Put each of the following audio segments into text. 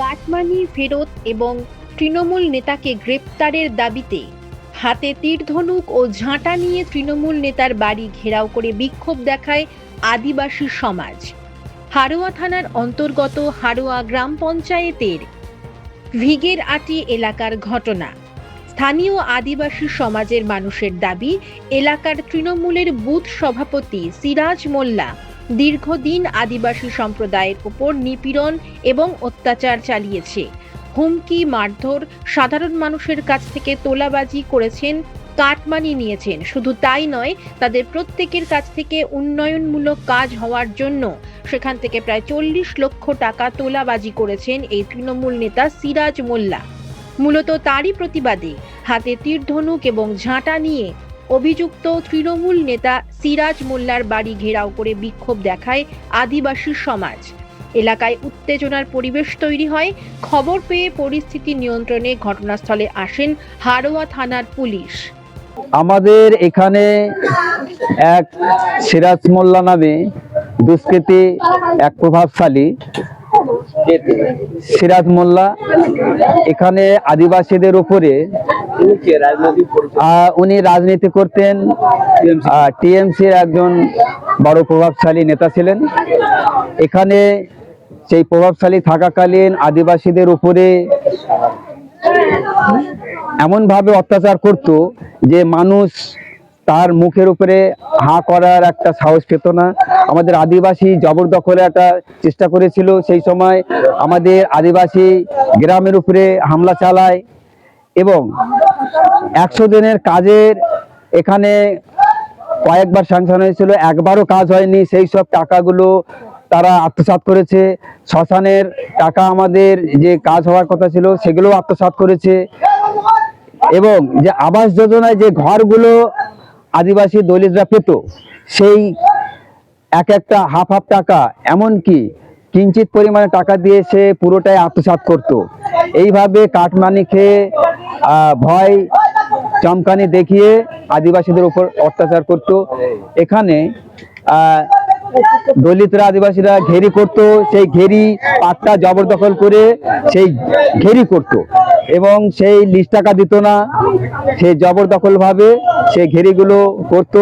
Cut money ফেরত এবং তৃণমূল নেতাকে গ্রেপ্তারের দাবিতে হাতে তীরধনুক ও ঝাঁটা নিয়ে তৃণমূল নেতার বাড়ি ঘেরাও করে বিক্ষোভ দেখায় আদিবাসী সমাজ। হারোয়া থানার অন্তর্গত হারোয়া গ্রাম পঞ্চায়েতের ভিগের আটি এলাকার ঘটনা। স্থানীয় আদিবাসী সমাজের মানুষের দাবি, এলাকার তৃণমূলের বুথ সভাপতি সিরাজ মোল্লা দীর্ঘদিন আদিবাসী সম্প্রদায়ের উপর নিপীড়ন এবং অত্যাচার চালিয়েছে। হুমকি, মারধর, সাধারণ মানুষের কাছ থেকে তোলাবাজি করেছেন, কাটমানি নিয়েছেন। শুধু তাই নয়, তাদের প্রত্যেকের কাছ থেকে উন্নয়নমূলক কাজ হওয়ার জন্য সেখান থেকে প্রায় 40 লক্ষ টাকা তোলাবাজি করেছেন এই তৃণমূল নেতা সিরাজ মোল্লা। মূলত তারই প্রতিবাদে হাতে তীরধনুক এবং ঝাঁটা নিয়ে অভিযুক্ত তৃণমূল নেতা সিরাজ মোল্লার বাড়ি ঘেরাও করে বিক্ষোভ দেখায় আদিবাসী সমাজ। এলাকায় উত্তেজনার পরিবেশ তৈরি হয়। খবর পেয়ে পরিস্থিতি নিয়ন্ত্রণে ঘটনাস্থলে আসেন হারোয়া থানার পুলিশ। আমাদের এখানে এক সিরাজ মোল্লা নামে দুষ্কৃতী, এক প্রভাবশালী সিরাজ মোল্লা এখানে আদিবাসীদের উপরে উনি রাজনীতি করতেন। টিএমসির একজন বড় প্রভাবশালী নেতা ছিলেন। এখানে সেই প্রভাবশালী থাকাকালীন আদিবাসীদের উপরে এমনভাবে অত্যাচার করত যে মানুষ তার মুখের উপরে হাঁ করার একটা সাহস পেত না। আমাদের আদিবাসী জবরদখলের একটা চেষ্টা করেছিল। সেই সময় আমাদের আদিবাসী গ্রামের উপরে হামলা চালায় এবং 100 দিনের কাজের এখানে কয়েকবার স্যাংশন হয়েছিল, একবারও কাজ হয়নি। সেই সব টাকাগুলো তারা আত্মসাৎ করেছে। শ্মশানের টাকা আমাদের যে কাজ হওয়ার কথা ছিল সেগুলো আত্মসাৎ করেছে এবং যে আবাস যোজনায় যে ঘরগুলো আদিবাসী দলিতরা পেত সেই এক একটা হাফ টাকা, এমনকি কিঞ্চিত পরিমাণে টাকা দিয়ে সে পুরোটাই আত্মসাৎ করত। এইভাবে কাটমানি খেয়ে ভয় চমকানি দেখিয়ে আদিবাসীদের উপর অত্যাচার করত। এখানে দলিতরা, আদিবাসীরা ঘেরি করত, সেই ঘেরি পাট্টা জবরদখল করে সেই ঘেরি করত এবং সেই লিস্ট টাকা দিত না, সে জবরদখল ভাবে সেই ঘেরিগুলো করত।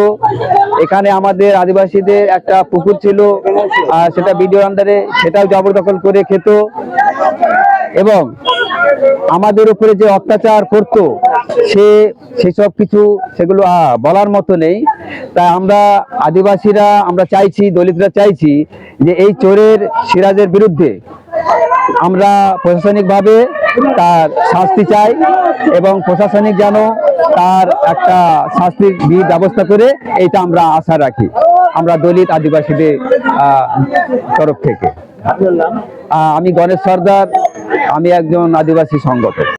এখানে আমাদের আদিবাসীদের একটা পুকুর ছিল, সেটা বিডিওর আন্ডারে, সেটাও জবরদখল করে খেত এবং আমাদের উপরে যে অত্যাচার করত সেসব কিছু সেগুলো বলার মতো নেই। তাই আমরা আদিবাসীরা আমরা চাইছি, দলিতরা চাইছি যে এই চোরের সিরাজের বিরুদ্ধে আমরা প্রশাসনিকভাবে তার শাস্তি চাই এবং প্রশাসনিক যেন তার একটা শাস্তির ব্যবস্থা করে, এইটা আমরা আশা রাখি আমরা দলিত আদিবাসীদের তরফ থেকে। আমি গণেশ সর্দার, আমি একজন আদিবাসী সংগঠক।